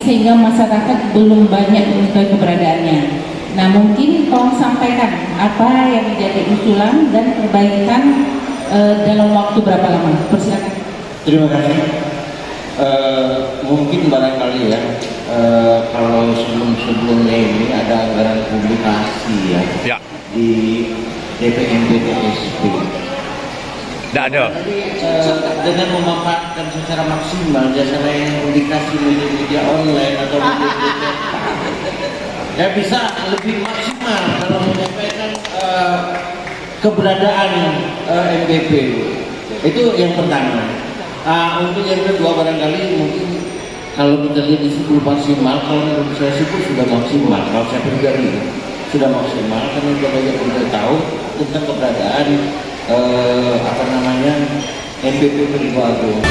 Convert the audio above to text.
sehingga masyarakat belum banyak mengetahui keberadaannya. Nah, mungkin tolong sampaikan apa yang menjadi usulan dan perbaikan dalam waktu berapa lama. Persilakan. Terima kasih. Mungkin barangkali ya, kalau sebelumnya ini ada anggaran publikasi ya. Di DPMP TSP. Tidak ada. Dengan memanfaatkan secara maksimal jasa layanan publikasi media online atau media ya bisa lebih maksimal kalau menyampaikan keberadaan MPP. Itu yang pertama. Untuk yang kedua barangkali mungkin kalau kita lihat di situ maksimal, kalau menurut saya sih sudah maksimal. Kalau saya pribadi sudah maksimal karena sudah banyak yang tahu tentang keberadaan MPP Perlindungan Agung.